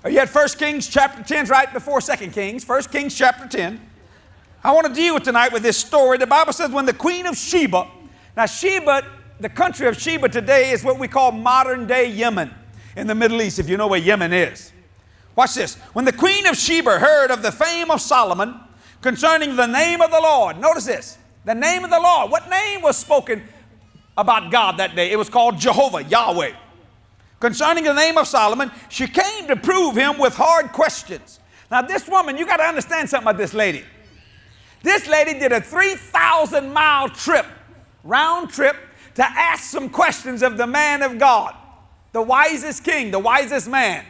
Are you at 1 Kings chapter 10, right before 2 Kings? 1 Kings chapter 10. I want to deal tonight with this story. The Bible says when the queen of Sheba, now Sheba, the country of Sheba today is what we call modern day Yemen in the Middle East, if you know where Yemen is. Watch this. When the queen of Sheba heard of the fame of Solomon concerning the name of the Lord, notice this, the name of the Lord. What name was spoken about God that day? It was called Jehovah, Yahweh. Concerning the name of Solomon, she came to prove him with hard questions. Now this woman, you got to understand something about this lady. This lady did a 3,000-mile trip, round trip, to ask some questions of the man of God, the wisest king, the wisest man.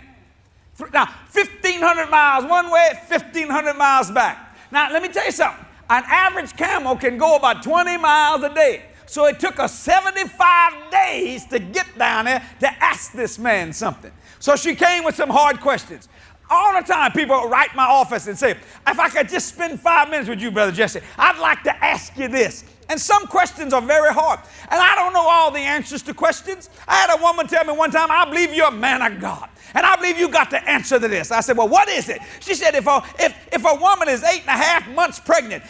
Now, 1,500 miles one way, 1,500 miles back. Now, let me tell you something. An average camel can go about 20 miles a day. So it took us 75 days to get down there to ask this man something. So she came with some hard questions. All the time people write my office and say, if I could just spend 5 minutes with you, Brother Jesse, I'd like to ask you this. And some questions are very hard. And I don't know all the answers to questions. I had a woman tell me one time, I believe you're a man of God. And I believe you got the answer to this. I said, well, what is it? She said, if a woman is 8.5 months pregnant,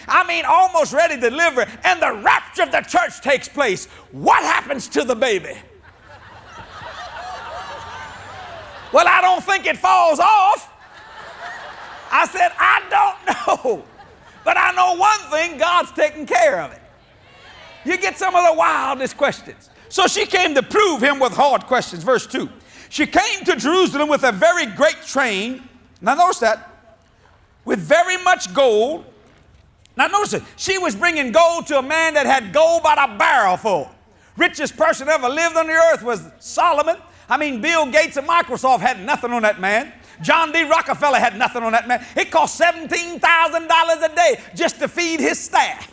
almost ready to deliver, and the rapture of the church takes place, what happens to the baby? Well, I don't think it falls off. I said, I don't know. But I know one thing, God's taking care of it. You get some of the wildest questions. So she came to prove him with hard questions. Verse 2. She came to Jerusalem with a very great train. Now notice that. With very much gold. Now notice it. She was bringing gold to a man that had gold by the barrel full. Richest person ever lived on the earth was Solomon. Bill Gates of Microsoft had nothing on that man. John D. Rockefeller had nothing on that man. It cost $17,000 a day just to feed his staff.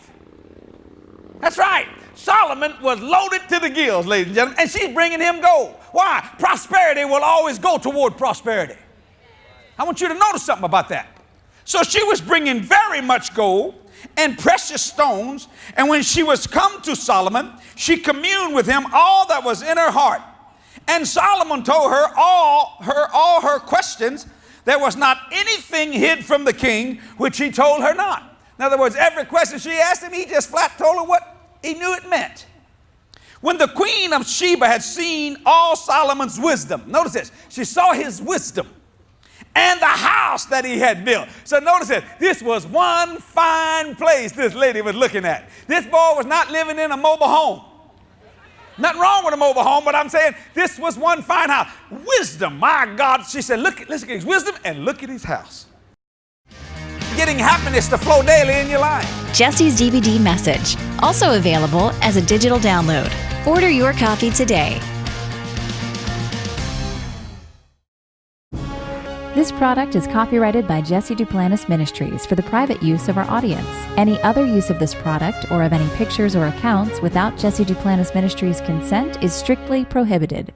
That's right. Solomon was loaded to the gills, ladies and gentlemen, and she's bringing him gold. Why? Prosperity will always go toward prosperity. I want you to notice something about that. So she was bringing very much gold and precious stones, and when she was come to Solomon, she communed with him all that was in her heart. And Solomon told her all her questions. There was not anything hid from the king which he told her not. In other words, every question she asked him, he just flat told her what he knew it meant. When the queen of Sheba had seen all Solomon's wisdom, notice this, she saw his wisdom and the house that he had built. So notice this, this was one fine place this lady was looking at. This boy was not living in a mobile home. Nothing wrong with a mobile home, but I'm saying this was one fine house. Wisdom, my God. She said, listen at his wisdom and look at his house. Getting happiness to flow daily in your life. Jesse's DVD message, also available as a digital download. Order your copy today. This product is copyrighted by Jesse Duplantis Ministries for the private use of our audience. Any other use of this product or of any pictures or accounts without Jesse Duplantis Ministries' consent is strictly prohibited.